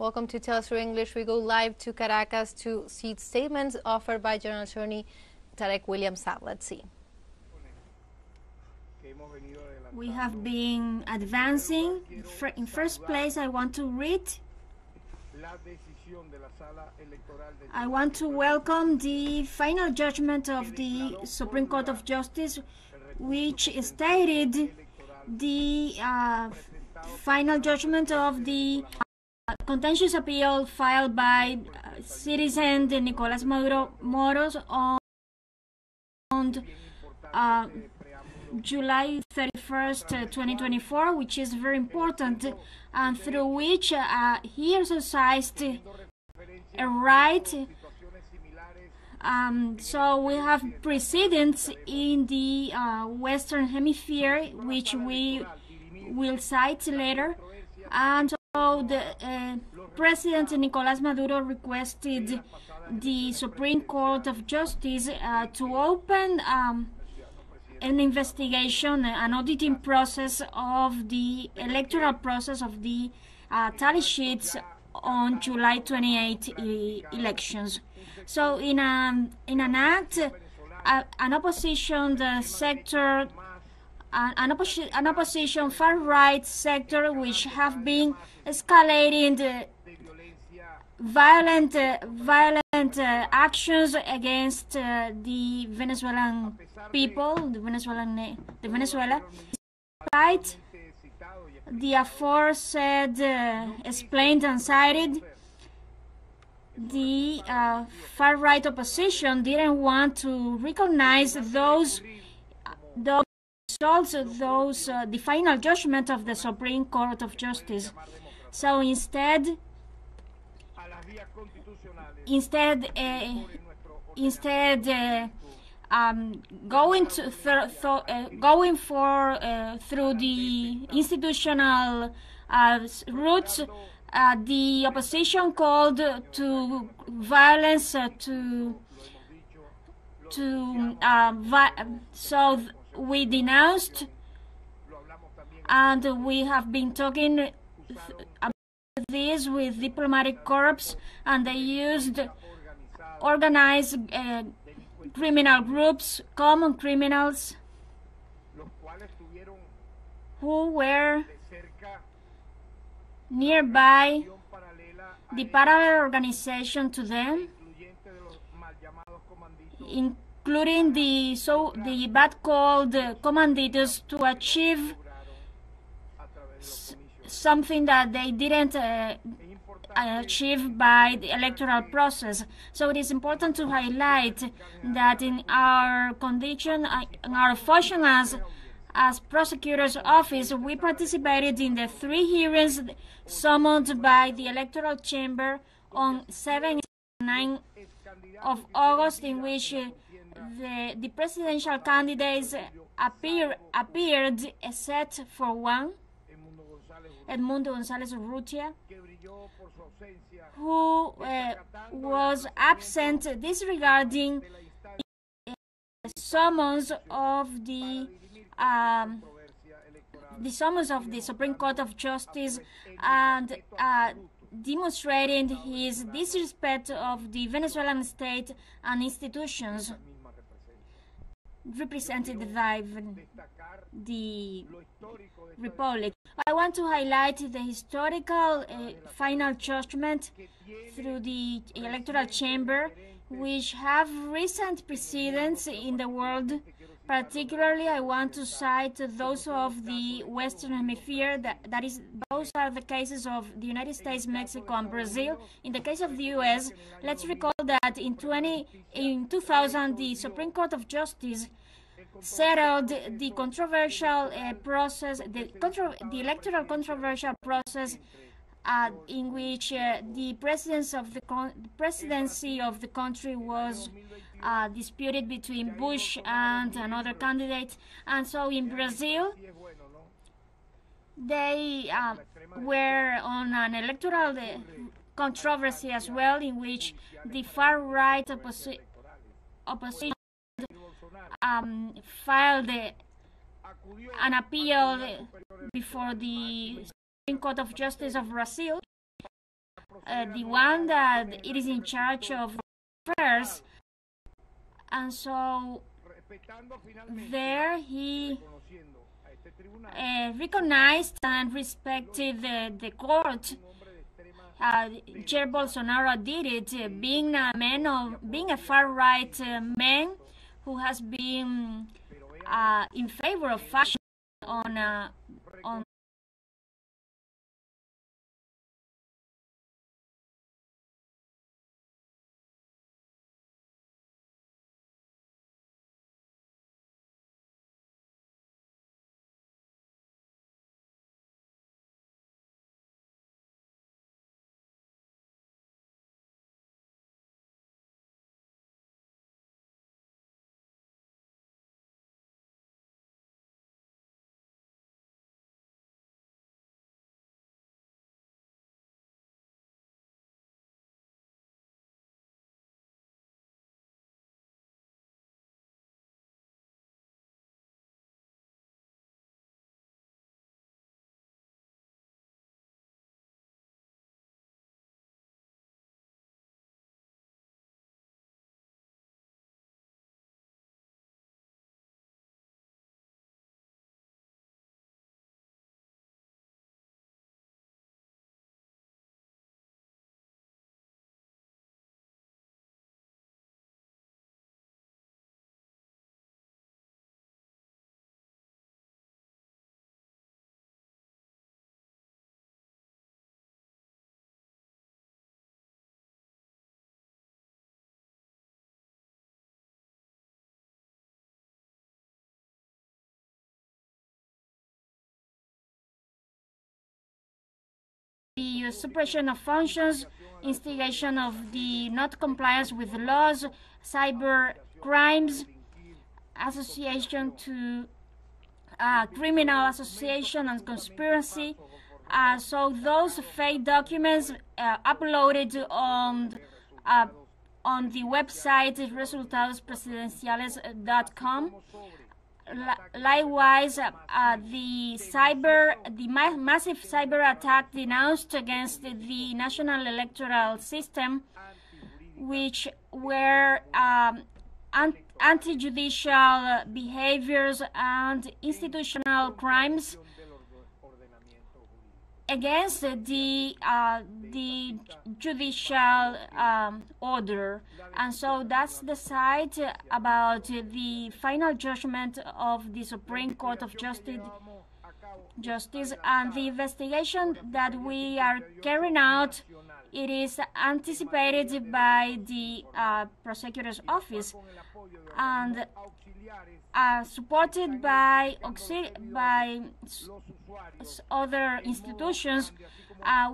Welcome to teleSUR English. We go live to Caracas to see statements offered by General Attorney Tarek William Saab. Let's see. We have been advancing. In first place, I want to welcome the final judgment of the Supreme Court of Justice, which stated the final judgment of the contentious appeal filed by citizen Nicolas Maduro on July 31st, 2024, which is very important, and through which he exercised a right. So we have precedents in the Western Hemisphere, which we will cite later, and so the President Nicolas Maduro requested the Supreme Court of Justice to open an investigation, an auditing process of the electoral process of the tally sheets on July 28 elections. So in an act, an opposition sector, an opposition far-right sector, which have been escalating the violent actions against the Venezuelan people, Venezuela, despite the aforesaid explained and cited. The far-right opposition didn't want to recognize the final judgment of the Supreme Court of Justice. So instead, going through the institutional routes, the opposition called to violence, so we denounced, and we have been talking about this with diplomatic corps, and they used organized criminal groups, common criminals, who were nearby the parallel organization to them, including the bad-called commanditos, to achieve something that they didn't achieve by the electoral process. So it is important to highlight that in our condition, in our function as prosecutor's office, we participated in the 3 hearings summoned by the electoral chamber on 7 and 9 of August, in which the presidential candidates appeared, except for one, Edmundo González Urrutia, who was absent, disregarding the summons of the Supreme Court of Justice, and demonstrating his disrespect of the Venezuelan state and institutions represented by the Republic. I want to highlight the historical final judgment through the electoral chamber, which have recent precedents in the world. Particularly, I want to cite those of the Western Hemisphere. Those are the cases of the United States, Mexico, and Brazil. In the case of the U.S., let's recall that in 2000, the Supreme Court of Justice settled the controversial process, the electoral controversial process, in which the presidency of the country was disputed between Bush and another candidate. And so in Brazil, they were on an electoral controversy as well, in which the far-right opposition filed an appeal before the Supreme Court of Justice of Brazil, the one that it is in charge of affairs, and so there he recognized and respected the court. Jair Bolsonaro did it, being a far-right man who has been in favor of fascism on the suppression of functions, instigation of the not compliance with laws, cyber crimes, association to criminal association and conspiracy. So those fake documents uploaded on the website resultadospresidenciales.com. Likewise, the massive cyber attack denounced against the National Electoral System, which were anti-judicial behaviors and institutional crimes against the judicial order. And so that's the side about the final judgment of the Supreme Court of Justice and the investigation that we are carrying out. It is anticipated by the prosecutor's office and supported by other institutions.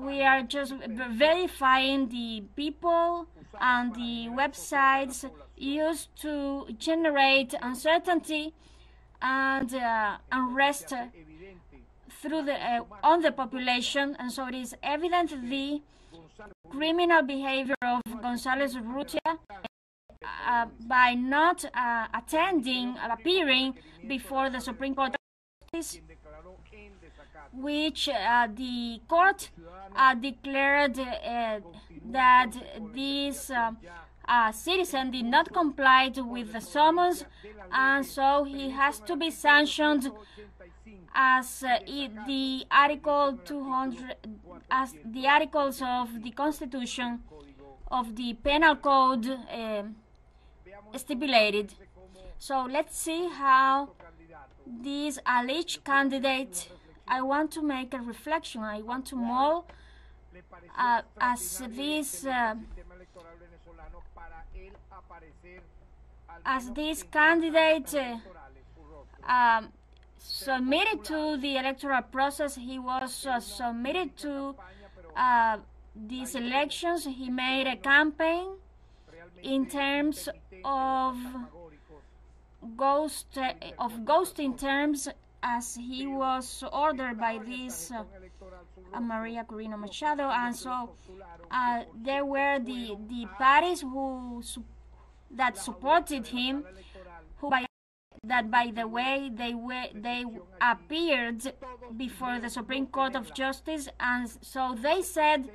We are just verifying the people and the websites used to generate uncertainty and unrest on the population. And so it is evident the criminal behavior of González Urrutia by not appearing before the Supreme Court of Justice, which the court declared that this citizen did not comply with the summons, and so he has to be sanctioned as the Article 200, as the articles of the Constitution of the Penal Code stipulated. So let's see how this alleged candidate, I want to make a reflection, I want to mull as this candidate submitted to the electoral process. He was submitted to these elections. He made a campaign in terms of ghosting terms, as he was ordered by this Maria Corina Machado, and so there were the parties that supported him, who by the way they appeared before the Supreme Court of Justice, and so they said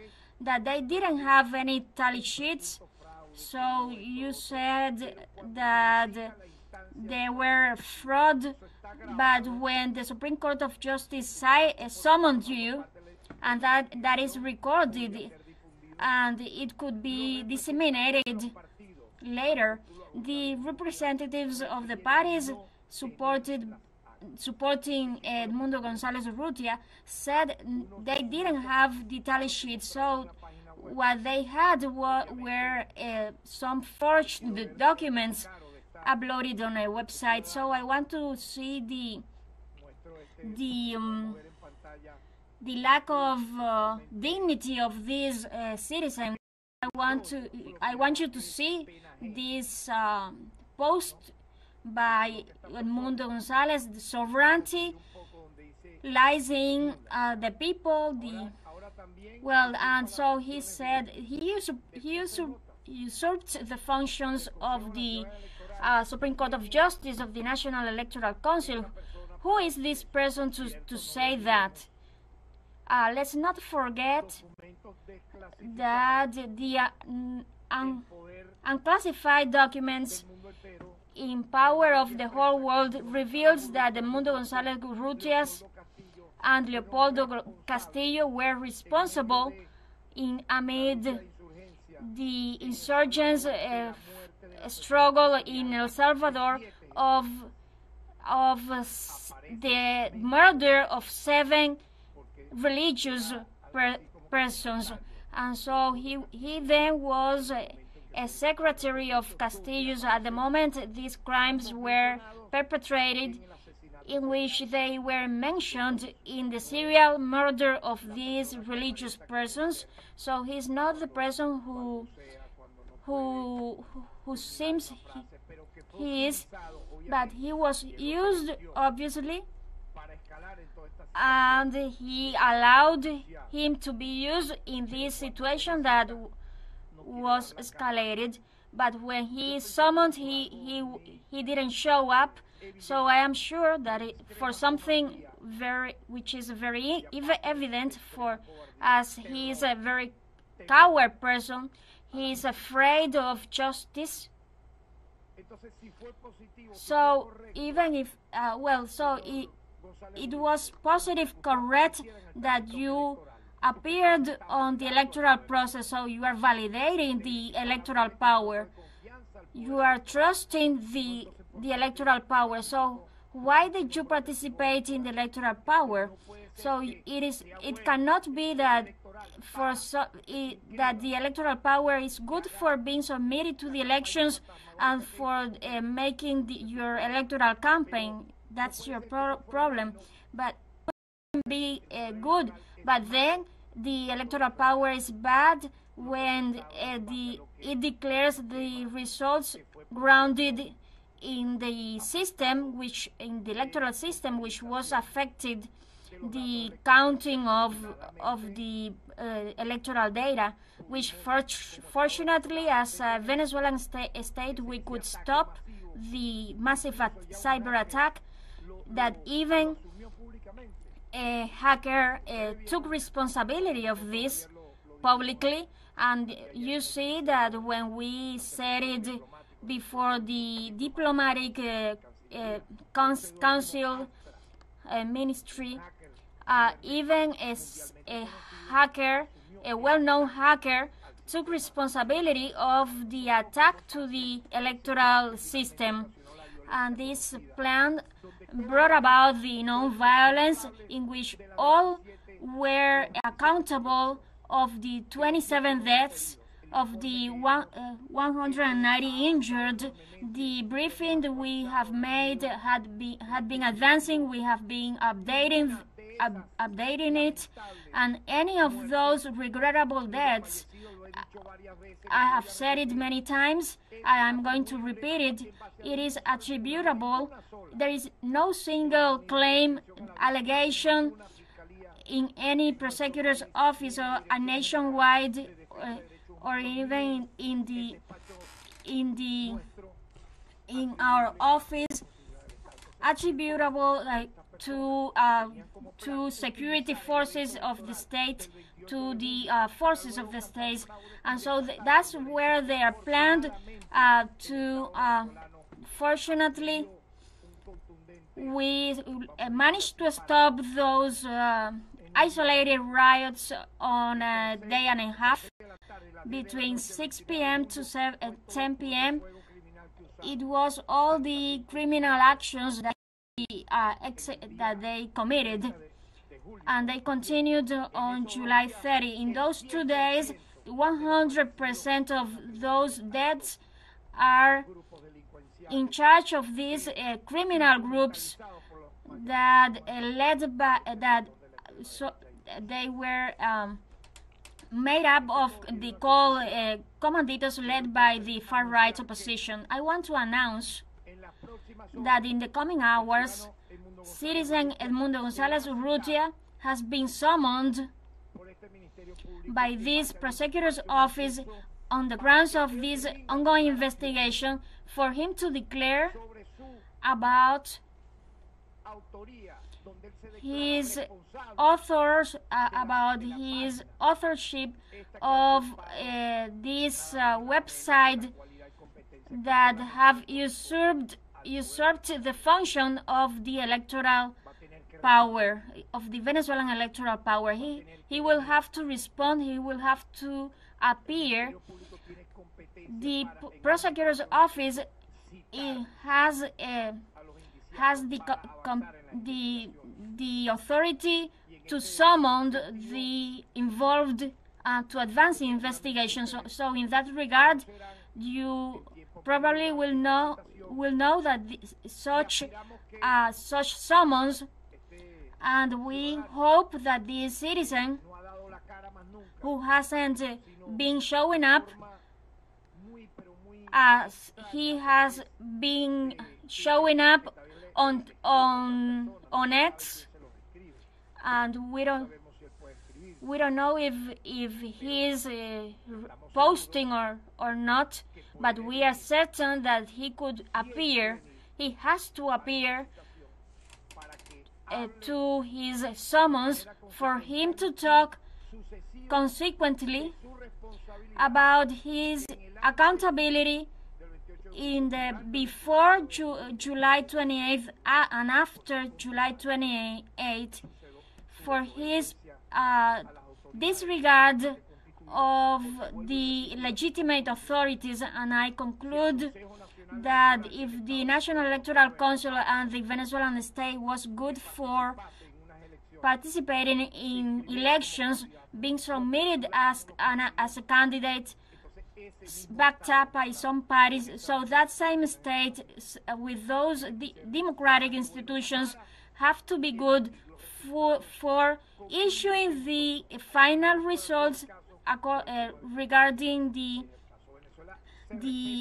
that they didn't have any tally sheets. So you said that they were fraud, but when the Supreme Court of Justice summoned you, and that is recorded, and it could be disseminated later, the representatives of the parties supporting Edmundo González Urrutia said they didn't have the tally sheet, so what they had were some forged documents uploaded on a website. So I want to see the lack of dignity of these citizens. I want you to see this post by Edmundo González. The sovereignty lies in the people. And so he said he usurped the functions of the Supreme Court of Justice of the National Electoral Council. Who is this person to say that? Let's not forget that the unclassified documents in power of the whole world reveals that Edmundo González Urrutia and Leopoldo Castillo were responsible amid the insurgents' struggle in El Salvador of the murder of 7 religious persons. And so he then was a secretary of Castillo's at the moment these crimes were perpetrated, in which they were mentioned in the serial murder of these religious persons. So he's not the person who seems he is, but he was used, obviously, and he allowed him to be used in this situation that was escalated. But when he summoned, he didn't show up. So I am sure that for something which is very evident for us, he is a very coward person. He is afraid of justice. So even if it was positive, correct, that you appeared on the electoral process, so you are validating the electoral power. You are trusting the electoral power. So why did you participate in the electoral power? So it cannot be that that the electoral power is good for being submitted to the elections and for making your electoral campaign. That's your problem. But it can be good. But then the electoral power is bad when it declares the results grounded in the system, in the electoral system, which was affected the counting of the electoral data, which fortunately, as a Venezuelan state, we could stop the massive cyber attack that even a hacker took responsibility of this publicly. And you see that when we said it before the diplomatic council ministry, even a hacker, a well-known hacker, took responsibility of the attack to the electoral system. And this plan brought about the non-violence in which all were accountable of the 27 deaths, of the 190 injured. The briefing that we have made had been advancing. We have been updating it, and any of those regrettable deaths, I have said it many times, I am going to repeat it, it is attributable. There is no single claim, allegation in any prosecutor's office or a nationwide or even in our office attributable to security forces of the state, to the forces of the states, and so that's where they are planned to. Fortunately, we managed to stop those isolated riots on a day and a half between 6 p.m. to 10 p.m. It was all the criminal actions that they committed, and they continued on July 30. In those 2 days, 100% of those deaths are in charge of these criminal groups that they were made up of the comanditos led by the far-right opposition. I want to announce that in the coming hours, citizen Edmundo González Urrutia has been summoned by this prosecutor's office on the grounds of this ongoing investigation for him to declare about his authorship of this website that have usurped the function of the electoral power, of the Venezuelan electoral power. He will have to respond. He will have to appear. The prosecutor's office has the authority to summon the involved to advance the investigation. So in that regard, you probably will know that such summons, and we hope that the citizen who hasn't been showing up, as he has been showing up on X, and we don't know if he's posting or not, but we are certain that he could appear. He has to appear to his summons for him to talk consequently about his accountability in the before July 28th and after July 28th for his disregard of the legitimate authorities. And I conclude that if the National Electoral Council and the Venezuelan state was good for participating in elections, being submitted as a candidate backed up by some parties, so that same state with those democratic institutions have to be good for issuing the final results regarding the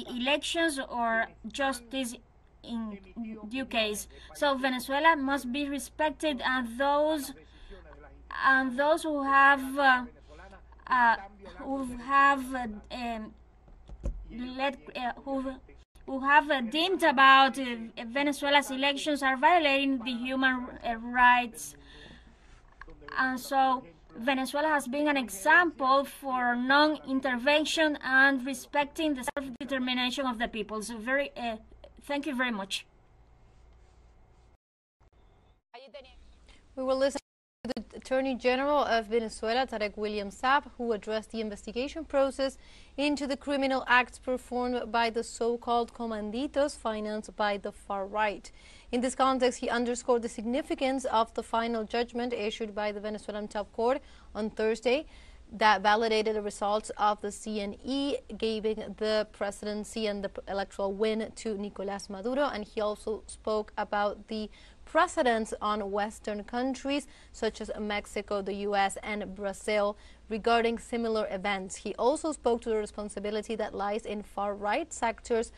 elections or justice in due case. So Venezuela must be respected, and those who have deemed about Venezuela's elections are violating the human rights. And so Venezuela has been an example for non-intervention and respecting the self-determination of the people. So thank you very much. We will listen to the Attorney General of Venezuela, Tarek William Saab, who addressed the investigation process into the criminal acts performed by the so-called comanditos financed by the far right. In this context, he underscored the significance of the final judgment issued by the Venezuelan top court on Thursday that validated the results of the CNE, giving the presidency and the electoral win to Nicolas Maduro. And he also spoke about the precedents on Western countries such as Mexico, the U.S., and Brazil regarding similar events. He also spoke to the responsibility that lies in far-right sectors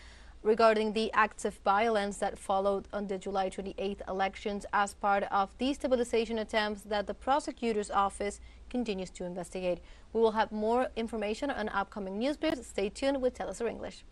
regarding the acts of violence that followed on the July 28th elections as part of destabilization attempts that the prosecutor's office continues to investigate. We will have more information on upcoming news briefs. Stay tuned with teleSUR English.